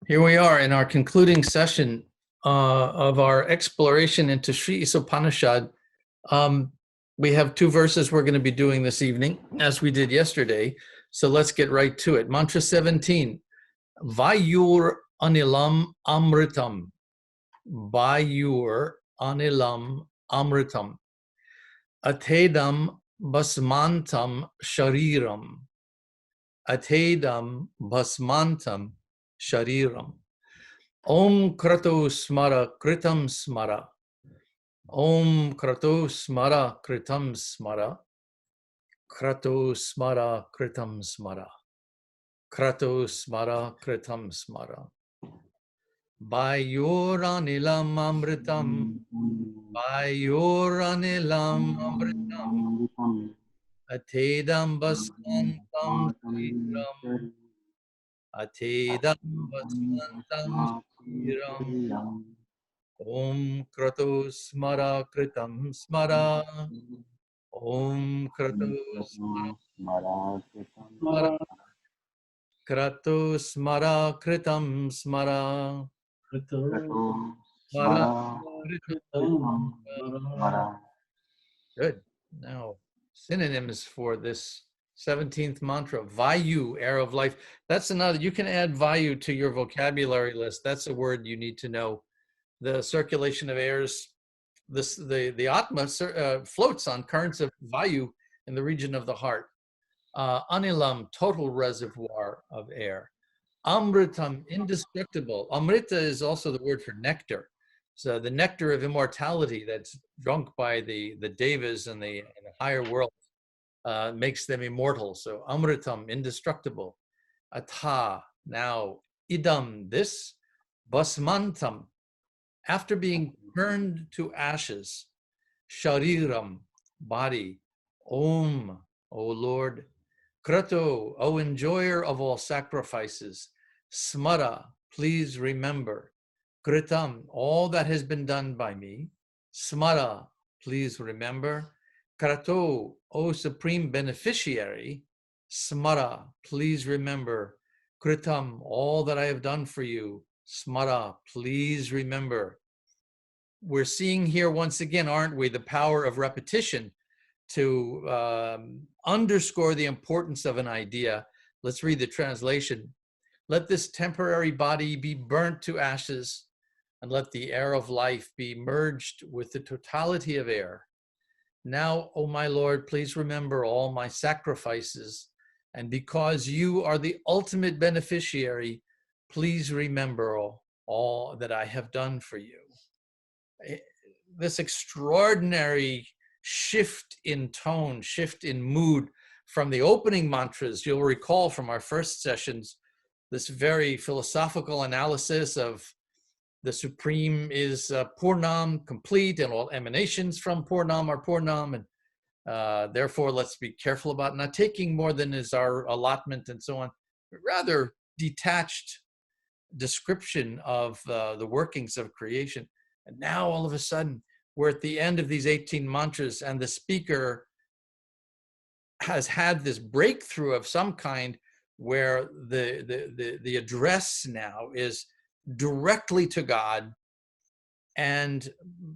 Here we are in our concluding session of our exploration into Sri Isopanishad. We have two verses we're going to be doing this evening, as we did yesterday. So let's get right to it. Mantra 17. Vayur anilam amritam. Vayur anilam amritam. Atedam basmantam shariram. Atedam basmantam shariram. Om krato smara kritam smara. Om krato smara kritam smara. Krato smara kritam smara. Krato smara kritam smara. Vayuranilam amritam. Vayuranilam amritam. Atedam basmantam shriram. Atedam basmantam shriram. Om krato smara kritam smara. Om krato smara krato smara kritam smara. Smara kritam smara. Good. Now, synonyms for this 17th mantra, Vayu, air of life. That's another, you can add Vayu to your vocabulary list. That's a word you need to know. The circulation of airs, the Atma floats on currents of Vayu in the region of the heart. Anilam, total reservoir of air. Amritam, indestructible. Amrita is also the word for nectar. So the nectar of immortality that's drunk by the devas and the higher world makes them immortal. So amritam, indestructible. Atha, now. Idam, this. Basmantam, after being turned to ashes. Shariram, body. Om, O Lord. Krato, O enjoyer of all sacrifices. Smara, please remember. Kritam, all that has been done by me. Smara, please remember. Krato, O supreme beneficiary. Smara, please remember. Kritam, all that I have done for you. Smara, please remember. We're seeing here once again, aren't we, the power of repetition to underscore the importance of an idea. Let's read the translation. Let this temporary body be burnt to ashes, and let the air of life be merged with the totality of air. Now, O my Lord, please remember all my sacrifices, and because you are the ultimate beneficiary, please remember all that I have done for you. This extraordinary shift in tone, shift in mood from the opening mantras. You'll recall from our first sessions, this very philosophical analysis of the Supreme is Purnam, complete, and all emanations from Purnam are Purnam, and therefore let's be careful about not taking more than is our allotment and so on. Rather detached description of the workings of creation. And now all of a sudden, we're at the end of these 18 mantras, and the speaker has had this breakthrough of some kind where the address now is directly to God. And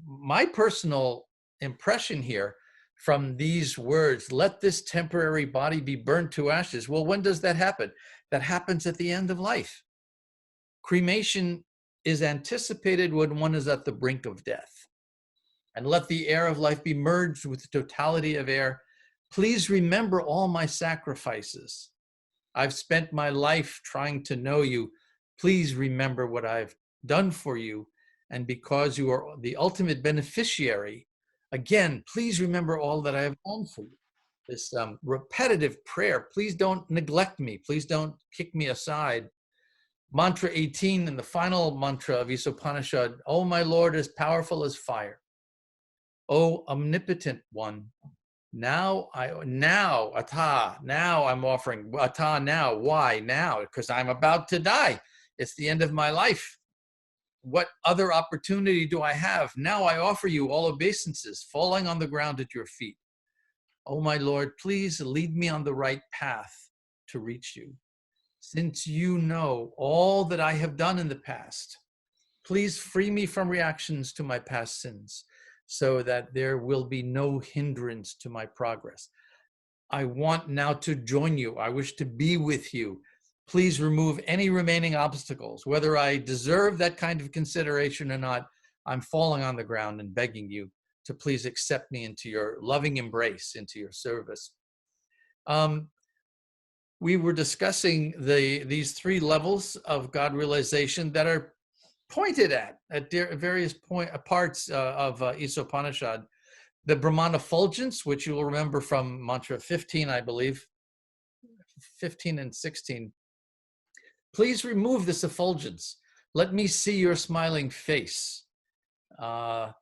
my personal impression here from these words, let this temporary body be burnt to ashes. Well, when does that happen? That happens at the end of life. Cremation is anticipated when one is at the brink of death. And let the air of life be merged with the totality of air. Please remember all my sacrifices. I've spent my life trying to know you. Please remember what I've done for you. And because you are the ultimate beneficiary, again, please remember all that I have done for you. This repetitive prayer, please don't neglect me. Please don't kick me aside. Mantra 18 and the final mantra of Isopanishad, O my Lord, as powerful as fire. O omnipotent one, now I'm offering Ata now. Why now? Because I'm about to die. It's the end of my life. What other opportunity do I have? Now I offer you all obeisances, falling on the ground at your feet. Oh my Lord, please lead me on the right path to reach you. since you know all that I have done in the past, please free me from reactions to my past sins so that there will be no hindrance to my progress. I want now to join you. I wish to be with you. Please remove any remaining obstacles. Whether I deserve that kind of consideration or not, I'm falling on the ground and begging you to please accept me into your loving embrace, into your service. We were discussing these three levels of God realization that are pointed at various parts of Isopanishad. The Brahman effulgence, which you will remember from mantra 15, I believe, 15 and 16. Please remove this effulgence. Let me see your smiling face. The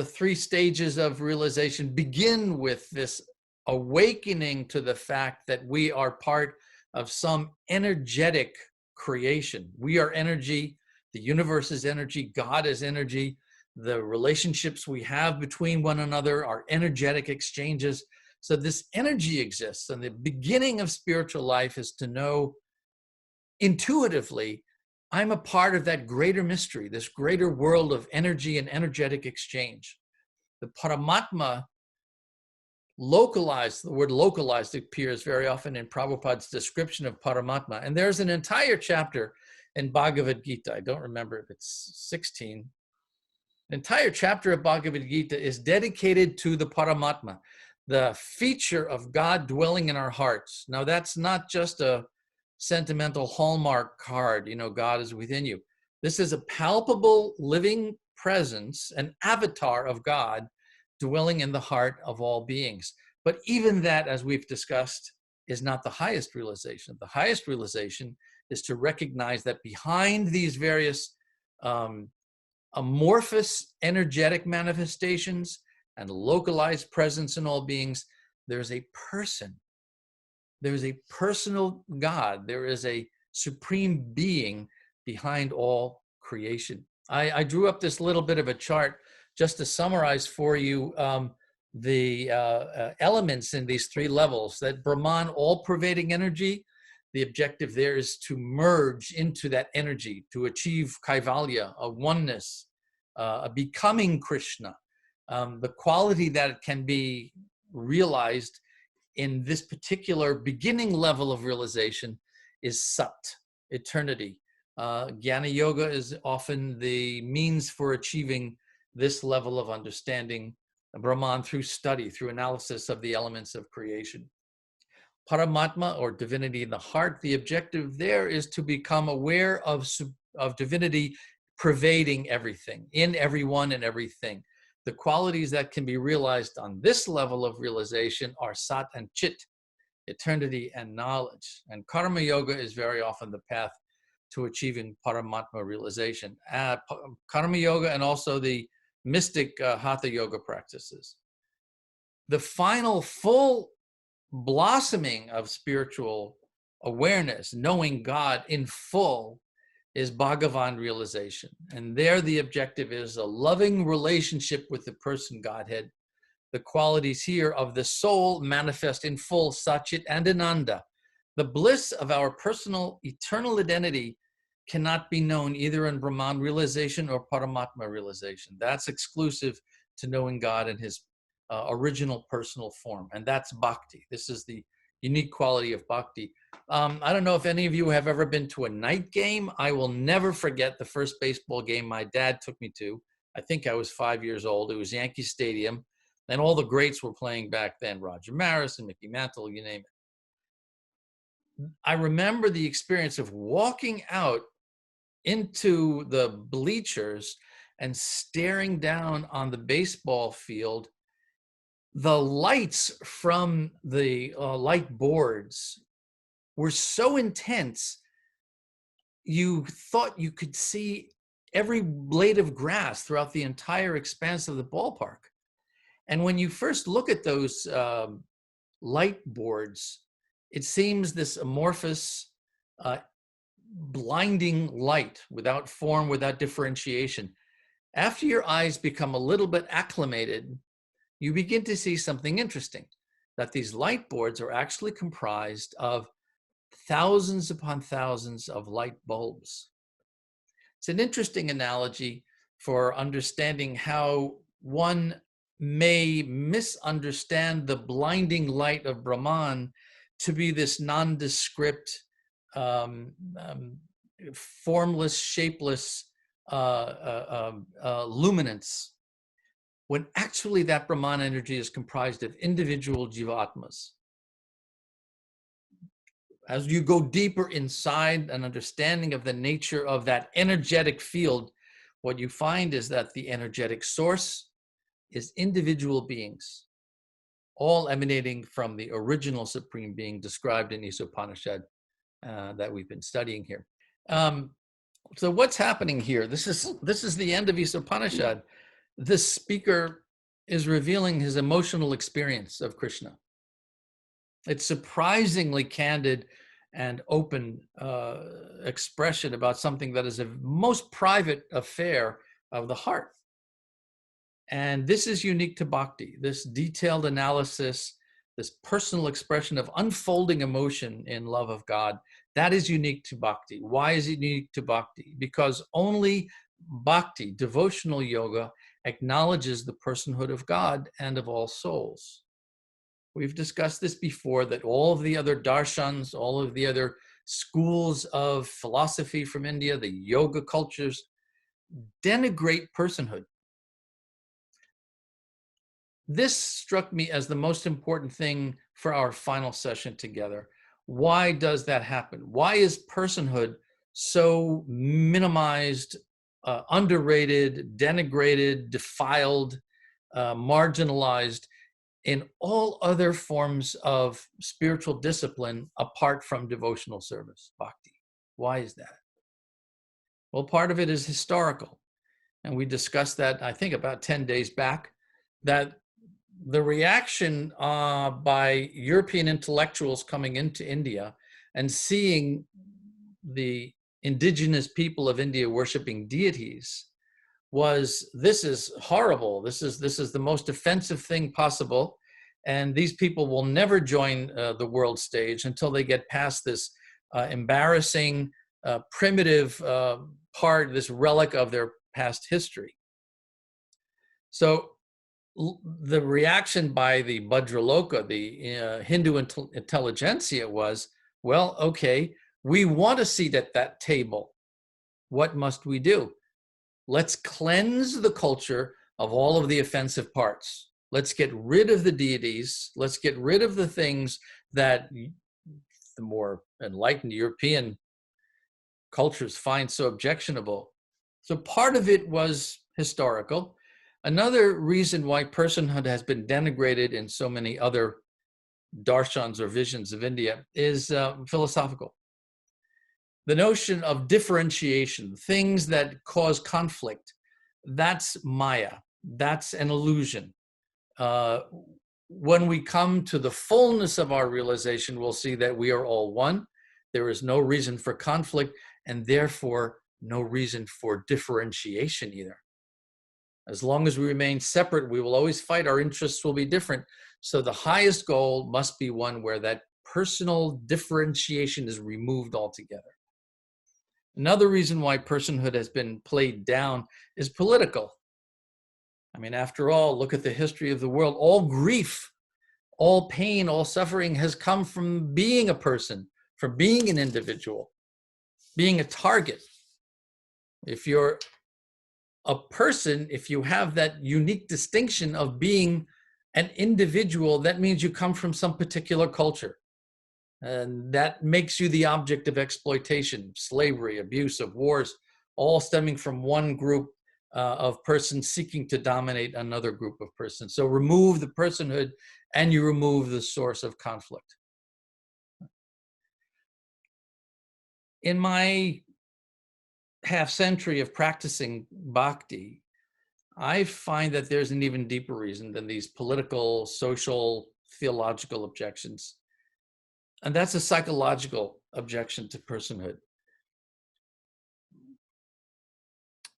three stages of realization begin with this awakening to the fact that we are part of some energetic creation. We are energy. The universe is energy. God is energy. The relationships we have between one another are energetic exchanges. So this energy exists. And the beginning of spiritual life is to know intuitively, I'm a part of that greater mystery, this greater world of energy and energetic exchange. The Paramatma localized, the word localized appears very often in Prabhupada's description of Paramatma. And there's an entire chapter in Bhagavad Gita. I don't remember if it's 16. An entire chapter of Bhagavad Gita is dedicated to the Paramatma, the feature of God dwelling in our hearts. Now, that's not just a sentimental Hallmark card, you know, God is within you. This is a palpable living presence, an avatar of God dwelling in the heart of all beings. But even that, as we've discussed, is not the highest realization. The highest realization is to recognize that behind these various amorphous energetic manifestations and localized presence in all beings, there's a person. There's a personal God. There is a supreme being behind all creation. I drew up this little bit of a chart just to summarize for you the elements in these three levels. That Brahman, all-pervading energy, the objective there is to merge into that energy, to achieve kaivalya, a oneness, a becoming Krishna. The quality that can be realized in this particular beginning level of realization is Sat, eternity. Jnana Yoga is often the means for achieving this level of understanding Brahman through study, through analysis of the elements of creation. Paramatma, or divinity in the heart, the objective there is to become aware of divinity pervading everything, in everyone and everything. The qualities that can be realized on this level of realization are Sat and Chit, eternity and knowledge. And Karma Yoga is very often the path to achieving Paramatma realization. Karma Yoga and also the mystic Hatha Yoga practices. The final full blossoming of spiritual awareness, knowing God in full, is Bhagavan realization. And there the objective is a loving relationship with the person Godhead. The qualities here of the soul manifest in full Satchit and Ananda. The bliss of our personal eternal identity cannot be known either in Brahman realization or Paramatma realization. That's exclusive to knowing God in his original personal form. And that's bhakti. This is the unique quality of bhakti. I don't know if any of you have ever been to a night game. I will never forget the first baseball game my dad took me to. I think I was 5 years old. It was Yankee Stadium. And all the greats were playing back then. Roger Maris and Mickey Mantle, you name it. I remember the experience of walking out into the bleachers and staring down on the baseball field. The lights from the light boards were so intense, you thought you could see every blade of grass throughout the entire expanse of the ballpark. And when you first look at those light boards, it seems this amorphous, blinding light without form, without differentiation. After your eyes become a little bit acclimated, you begin to see something interesting, that these light boards are actually comprised of thousands upon thousands of light bulbs. It's an interesting analogy for understanding how one may misunderstand the blinding light of Brahman to be this nondescript, um, um, formless, shapeless luminance, when actually that Brahman energy is comprised of individual jivatmas. As you go deeper inside an understanding of the nature of that energetic field, what you find is that the energetic source is individual beings, all emanating from the original supreme being described in Isopanishad that we've been studying here. So what's happening here? This is the end of Isopanishad. This speaker is revealing his emotional experience of Krishna. It's surprisingly candid and open expression about something that is a most private affair of the heart. And this is unique to bhakti, this detailed analysis, this personal expression of unfolding emotion in love of God, that is unique to bhakti. Why is it unique to bhakti? Because only bhakti, devotional yoga, acknowledges the personhood of God and of all souls. We've discussed this before, that all of the other darshans, all of the other schools of philosophy from India, the yoga cultures, denigrate personhood. This struck me as the most important thing for our final session together. Why does that happen? Why is personhood so minimized, underrated, denigrated, defiled, marginalized in all other forms of spiritual discipline apart from devotional service, bhakti? Why is that? Well, part of it is historical. And we discussed that, I think, about 10 days back, that the reaction by European intellectuals coming into India and seeing the indigenous people of India worshiping deities was, this is horrible. This is the most offensive thing possible. And these people will never join the world stage until they get past this embarrassing, primitive part, this relic of their past history. So the reaction by the Bajraloka, the Hindu intelligentsia, was, well, okay, we want a seat at that table. What must we do? Let's cleanse the culture of all of the offensive parts. Let's get rid of the deities. Let's get rid of the things that the more enlightened European cultures find so objectionable. So part of it was historical. Another reason why personhood has been denigrated in so many other darshans or visions of India is philosophical. The notion of differentiation, things that cause conflict, that's Maya, that's an illusion. When we come to the fullness of our realization, we'll see that we are all one. There is no reason for conflict, and therefore no reason for differentiation either. As long as we remain separate, we will always fight. Our interests will be different. So the highest goal must be one where that personal differentiation is removed altogether. Another reason why personhood has been played down is political. I mean, after all, look at the history of the world. All grief, all pain, all suffering has come from being a person, from being an individual, being a target. If you're a person, if you have that unique distinction of being an individual, that means you come from some particular culture. And that makes you the object of exploitation, slavery, abuse, of wars, all stemming from one group of persons seeking to dominate another group of persons. So remove the personhood and you remove the source of conflict. In my half century of practicing bhakti, I find that there's an even deeper reason than these political, social, theological objections. And that's a psychological objection to personhood.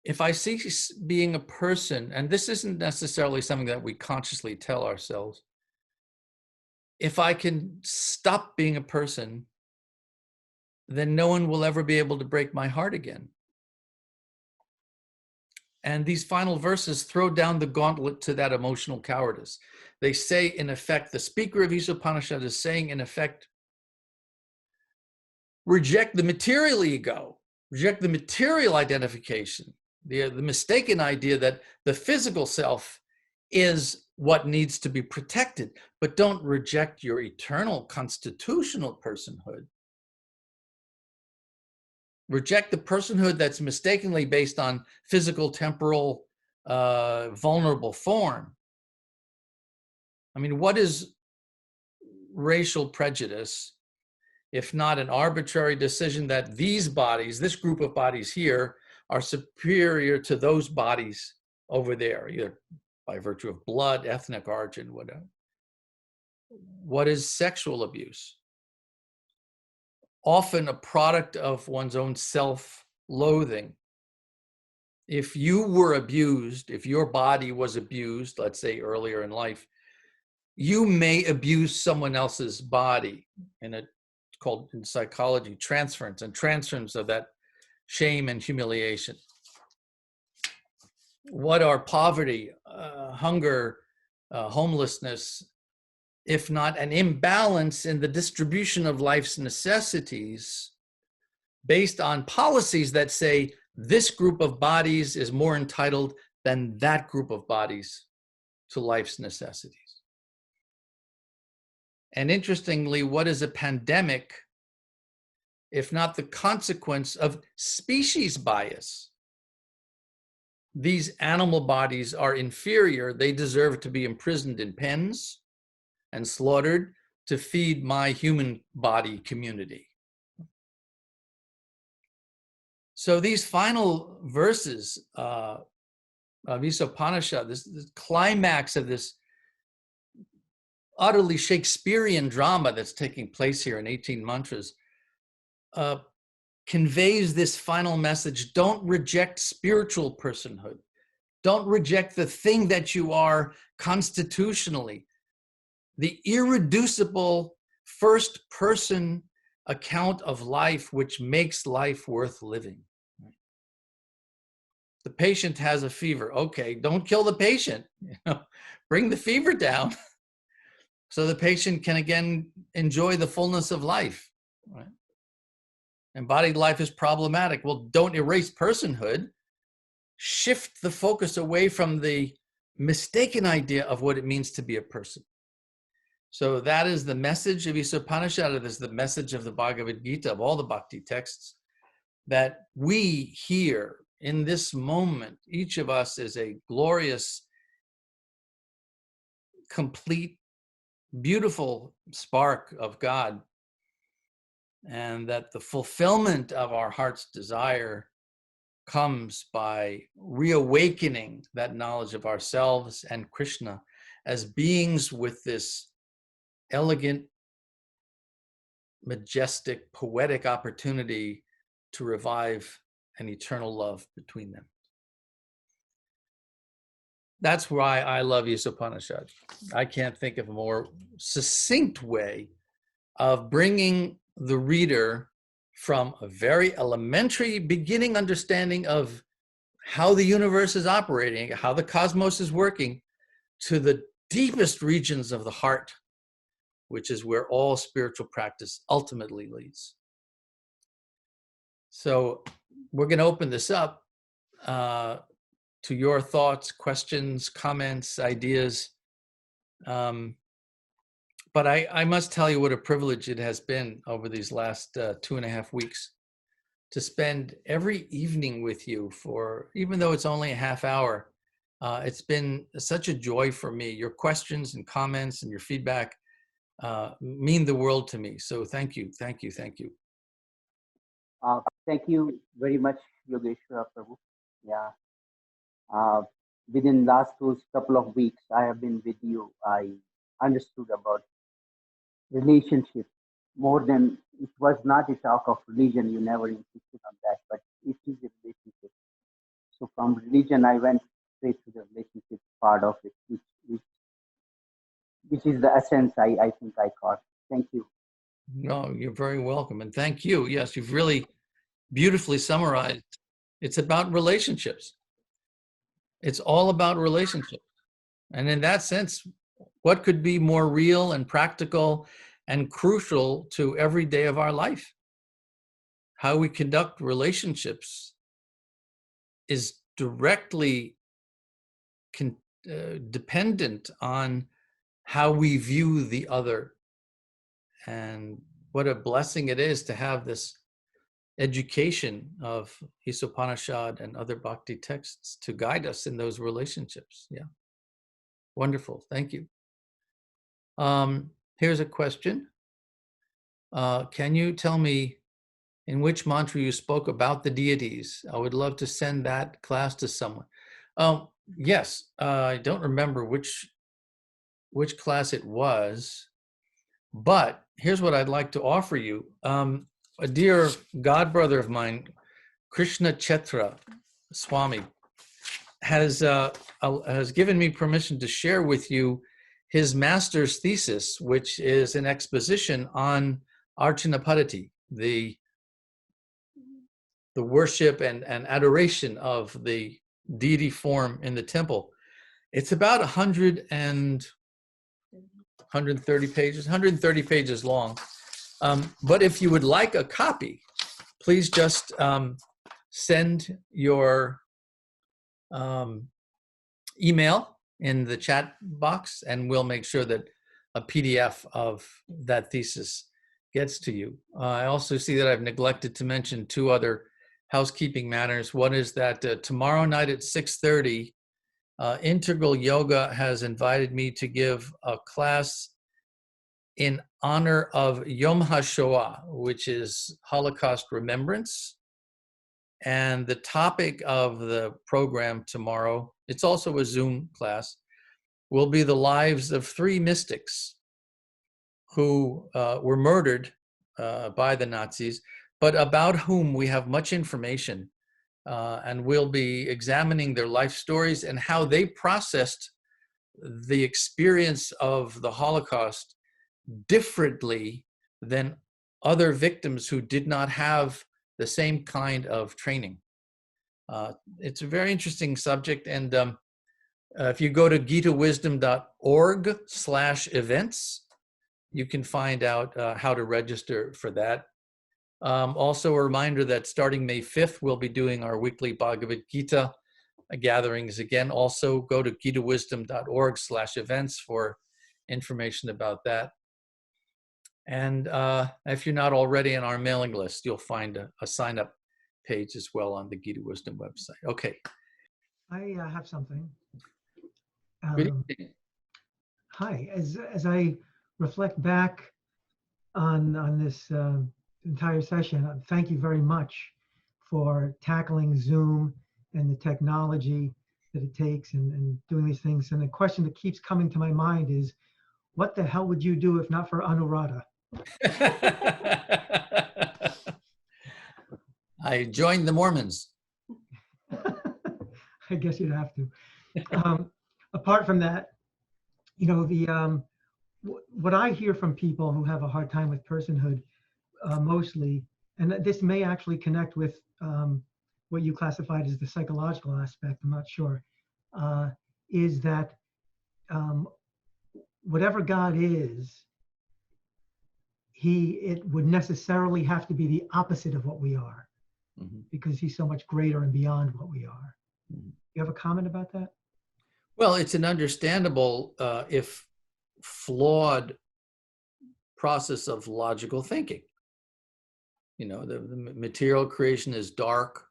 If I see being a person, and this isn't necessarily something that we consciously tell ourselves, if I can stop being a person then no one will ever be able to break my heart again. And these final verses throw down the gauntlet to that emotional cowardice. They say, in effect, the speaker of Isopanishad is saying, in effect, reject the material ego, reject the material identification, the mistaken idea that the physical self is what needs to be protected, but don't reject your eternal constitutional personhood. Reject the personhood that's mistakenly based on physical, temporal, vulnerable form. I mean, what is racial prejudice if not an arbitrary decision that these bodies, this group of bodies here, are superior to those bodies over there, either by virtue of blood, ethnic origin, whatever? What is sexual abuse? Often a product of one's own self-loathing. If you were abused, if your body was abused, let's say earlier in life, you may abuse someone else's body, and it's called in psychology transference, and transference of that shame and humiliation. What are poverty, hunger, homelessness, if not an imbalance in the distribution of life's necessities based on policies that say this group of bodies is more entitled than that group of bodies to life's necessities? And interestingly, what is a pandemic if not the consequence of species bias? These animal bodies are inferior. They deserve to be imprisoned in pens and slaughtered to feed my human body community. So these final verses of Isopanishad, this climax of this utterly Shakespearean drama that's taking place here in 18 mantras, conveys this final message: don't reject spiritual personhood. Don't reject the thing that you are constitutionally, the irreducible first person account of life which makes life worth living. The patient has a fever. Okay, don't kill the patient. Bring the fever down so the patient can again enjoy the fullness of life. Right? Embodied life is problematic. Well, don't erase personhood. Shift the focus away from the mistaken idea of what it means to be a person. So that is the message of Isopanishad. It is the message of the Bhagavad Gita, of all the bhakti texts, that we here in this moment, each of us is a glorious, complete, beautiful spark of God, and that the fulfillment of our heart's desire comes by reawakening that knowledge of ourselves and Krishna as beings with this elegant, majestic, poetic opportunity to revive an eternal love between them. That's why I love Isopanishad. I can't think of a more succinct way of bringing the reader from a very elementary beginning understanding of how the universe is operating, how the cosmos is working, to the deepest regions of the heart, which is where all spiritual practice ultimately leads. So we're going to open this up to your thoughts, questions, comments, ideas. But I must tell you what a privilege it has been over these last 2.5 weeks to spend every evening with you for, even though it's only a half hour, it's been such a joy for me. Your questions and comments and your feedback mean the world to me. So thank you, thank you, thank you. Thank you very much, Yogeshwara Prabhu. Yeah. Within last those couple of weeks, I have been with you. I understood about relationship more than, it was not a talk of religion. You never insisted on that, but it is a relationship. So from religion, I went straight to the relationship part of it, which is the essence I think I caught. Thank you. No, you're very welcome. And thank you. Yes, you've really beautifully summarized. It's about relationships. It's all about relationships. And in that sense, what could be more real and practical and crucial to every day of our life? How we conduct relationships is directly dependent on how we view the other. And what a blessing it is to have this education of Isopanishad and other bhakti texts to guide us in those relationships. Yeah. Wonderful. Thank you. Here's a question. Can you tell me in which mantra you spoke about the deities? I would love to send that class to someone. Yes, I don't remember which class it was, but here's what I'd like to offer you. A dear godbrother of mine, Krishna Chetra Swami, has given me permission to share with you his master's thesis, which is an exposition on Archana Paddhati, the worship and adoration of the deity form in the temple. It's about 130 pages long. But if you would like a copy, please just send your email in the chat box, and we'll make sure that a PDF of that thesis gets to you. I also see that I've neglected to mention two other housekeeping matters. One is that tomorrow night at 6:30, Integral Yoga has invited me to give a class in honor of Yom HaShoah, which is Holocaust remembrance. And the topic of the program tomorrow, it's also a Zoom class, will be the lives of three mystics who were murdered by the Nazis, but about whom we have much information. And we'll be examining their life stories and how they processed the experience of the Holocaust differently than other victims who did not have the same kind of training. It's a very interesting subject, and if you go to gitawisdom.org/events, you can find out how to register for that. Also a reminder that starting May 5th, we'll be doing our weekly Bhagavad Gita gatherings again. Also go to gitawisdom.org/events for information about that. And if you're not already on our mailing list, you'll find a sign-up page as well on the Gita Wisdom website. Okay. I have something. Good evening. Hi. As I reflect back on this entire session, thank you very much for tackling Zoom and the technology that it takes and doing these things. And the question that keeps coming to my mind is, what the hell would you do if not for Anuradha? I joined the Mormons. I guess you'd have to. Apart from that, you know, what I hear from people who have a hard time with personhood, mostly, and this may actually connect with what you classified as the psychological aspect, I'm not sure, is that whatever God is, it would necessarily have to be the opposite of what we are, because he's so much greater and beyond what we are. You have a comment about that? Well, it's an understandable, if flawed, process of logical thinking. You know, the material creation is dark,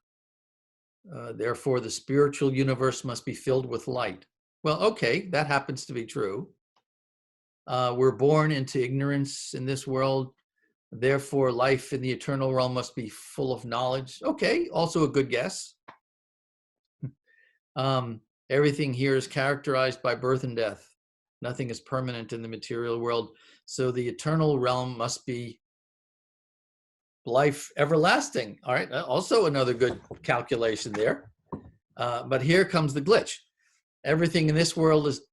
therefore the spiritual universe must be filled with light. Well, okay, that happens to be true. We're born into ignorance in this world, therefore life in the eternal realm must be full of knowledge. Okay, also a good guess. Everything here is characterized by birth and death. Nothing is permanent in the material world, so the eternal realm must be life everlasting. All right, also another good calculation there. But here comes the glitch. Everything in this world is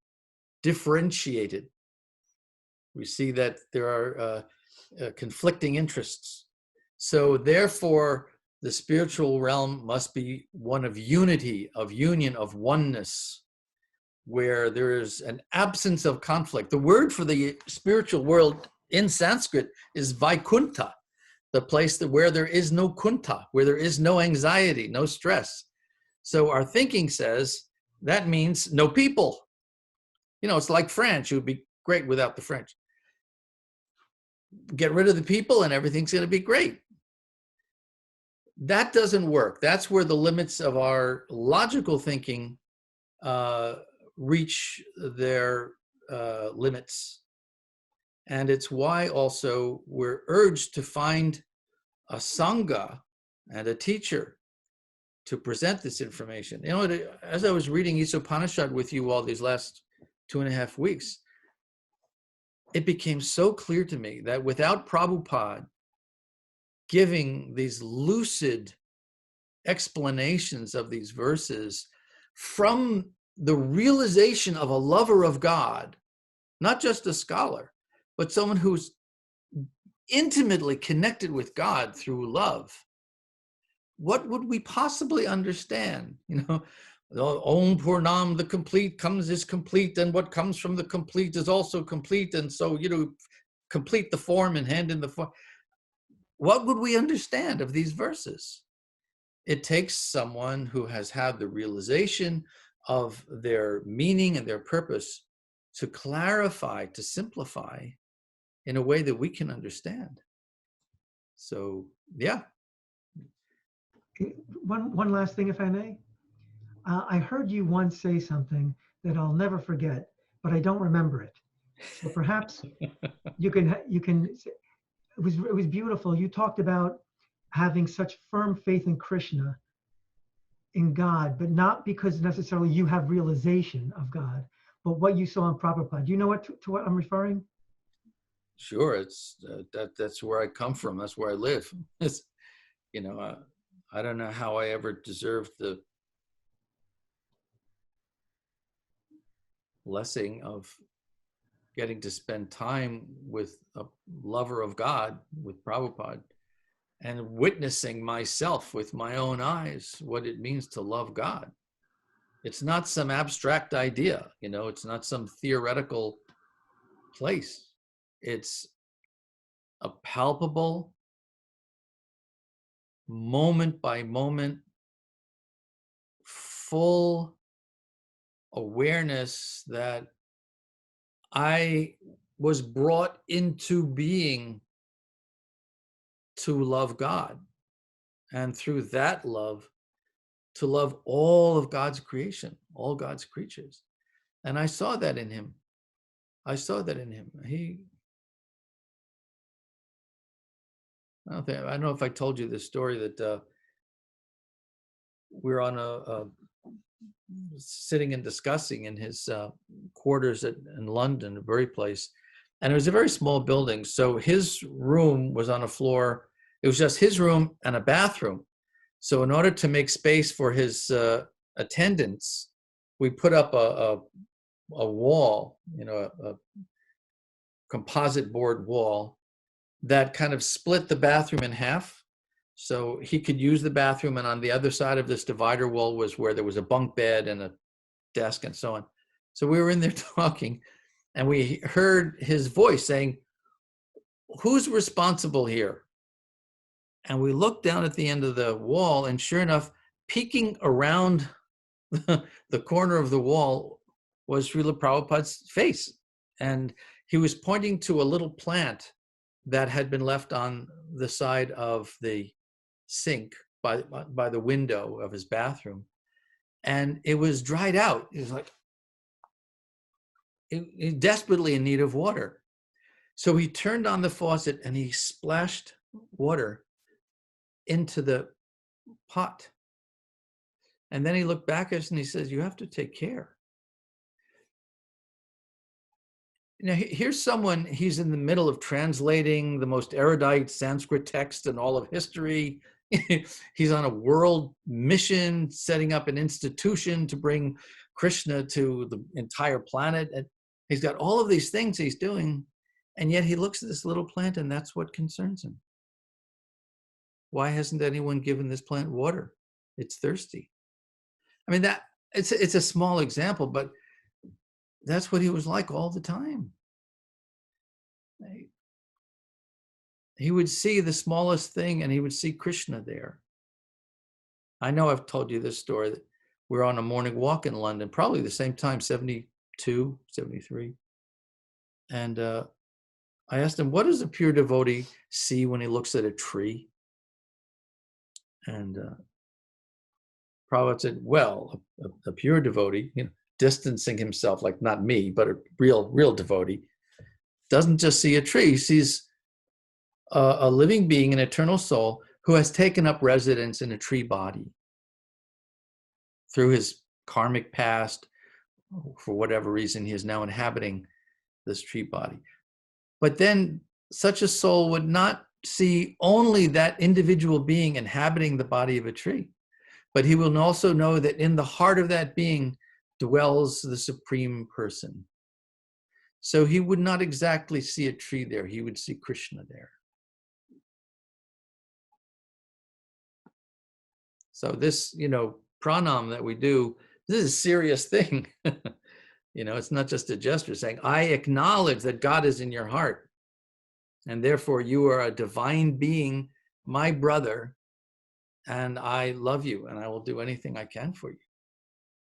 differentiated. We see that there are conflicting interests. So therefore, the spiritual realm must be one of unity, of union, of oneness, where there is an absence of conflict. The word for the spiritual world in Sanskrit is Vaikunta, the place where there is no kunta, where there is no anxiety, no stress. So our thinking says that means no people. You know, it's like French. It would be great without the French. Get rid of the people and everything's going to be great. That doesn't work. That's where the limits of our logical thinking reach their limits. And it's why also we're urged to find a sangha and a teacher to present this information. You know, as I was reading Isopanishad with you all these last 2.5 weeks, it became so clear to me that without Prabhupada giving these lucid explanations of these verses from the realization of a lover of God, not just a scholar, but someone who's intimately connected with God through love, what would we possibly understand? You know, Om Purnam, the complete comes is complete, and what comes from the complete is also complete. And so, you know, complete the form and hand in the form. What would we understand of these verses? It takes someone who has had the realization of their meaning and their purpose to clarify, to simplify in a way that we can understand. So, yeah. One last thing, if I may. I heard you once say something that I'll never forget, but I don't remember it. So perhaps you can. It was beautiful. You talked about having such firm faith in Krishna, in God, but not because necessarily you have realization of God, but what you saw in Prabhupada. Do you know what to what I'm referring? Sure, it's that's where I come from. That's where I live. It's, you know, I don't know how I ever deserved the blessing of getting to spend time with a lover of God, with Prabhupada, and witnessing myself with my own eyes what it means to love God. It's not some abstract idea, you know, it's not some theoretical place. It's a palpable, moment by moment, full awareness that I was brought into being to love God, and through that love, to love all of God's creation, all God's creatures. And I saw that in him. I saw that in him. I don't know if I told you this story that we were on sitting and discussing in his quarters in London, a very place. And it was a very small building. So his room was on a floor. It was just his room and a bathroom. So in order to make space for his attendants, we put up a wall, you know, a composite board wall that kind of split the bathroom in half. So he could use the bathroom, and on the other side of this divider wall was where there was a bunk bed and a desk and so on. So we were in there talking, and we heard his voice saying, "Who's responsible here?" And we looked down at the end of the wall, and sure enough, peeking around the corner of the wall was Srila Prabhupada's face. And he was pointing to a little plant that had been left on the side of the sink by the window of his bathroom. And it was dried out. It was like, it desperately in need of water. So he turned on the faucet and he splashed water into the pot. And then he looked back at us and he says, "You have to take care." Now, here's someone, he's in the middle of translating the most erudite Sanskrit text in all of history. He's on a world mission, setting up an institution to bring Krishna to the entire planet. And he's got all of these things he's doing. And yet he looks at this little plant and that's what concerns him. Why hasn't anyone given this plant water? It's thirsty. I mean, that it's a small example, but that's what he was like all the time. He would see the smallest thing and he would see Krishna there. I know I've told you this story that we're on a morning walk in London, probably the same time, 72, 73. And I asked him, what does a pure devotee see when he looks at a tree? And Prabhupada said, well, a pure devotee, distancing himself, like not me, but a real devotee, doesn't just see a tree, he sees a living being, an eternal soul, who has taken up residence in a tree body through his karmic past. For whatever reason, he is now inhabiting this tree body. But then such a soul would not see only that individual being inhabiting the body of a tree, but he will also know that in the heart of that being dwells the Supreme Person. So he would not exactly see a tree there, he would see Krishna there. So this, pranam that we do, this is a serious thing. It's not just a gesture saying, I acknowledge that God is in your heart. And therefore you are a divine being, my brother, and I love you and I will do anything I can for you.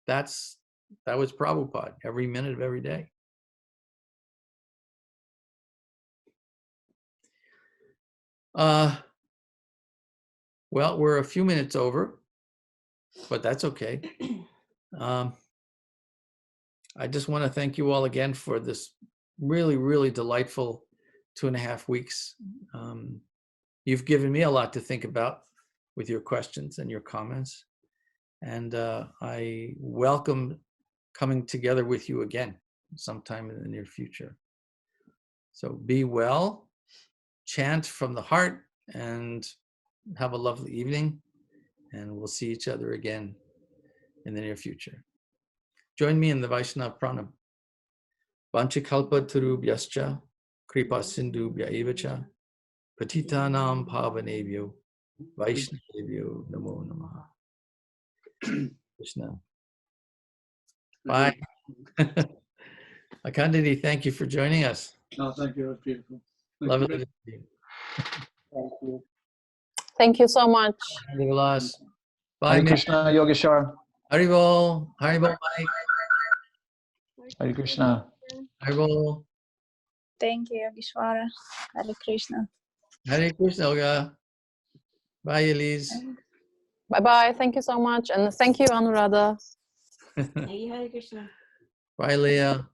That was Prabhupada every minute of every day. Well, we're a few minutes over, but that's okay. I just want to thank you all again for this really, really delightful 2.5 weeks. You've given me a lot to think about with your questions and your comments. And I welcome coming together with you again sometime in the near future. So be well, chant from the heart, and have a lovely evening. And we'll see each other again in the near future. Join me in the Vaishnava Pranam. Vanchakalpa tarubhyascha, kripa sindhubhya evacha, patitanam pavanebhyo, Vaishnavebhyo namo namaha. Krishna. Bye. Akandini, thank you for joining us. No, thank you. It was beautiful. Lovely to see you. Thank you. Thank you so much. Vilas. Bye, Hare man. Krishna, Yogeshwar. Haribol. Haribol, Mike. Hare Krishna. Haribol. Thank you, Yogeshwara. Hare Krishna. Hare Krishna, Olga. Bye, Elise. Bye-bye. Thank you so much. And thank you, Anuradha. Hare Krishna. Bye, Leah.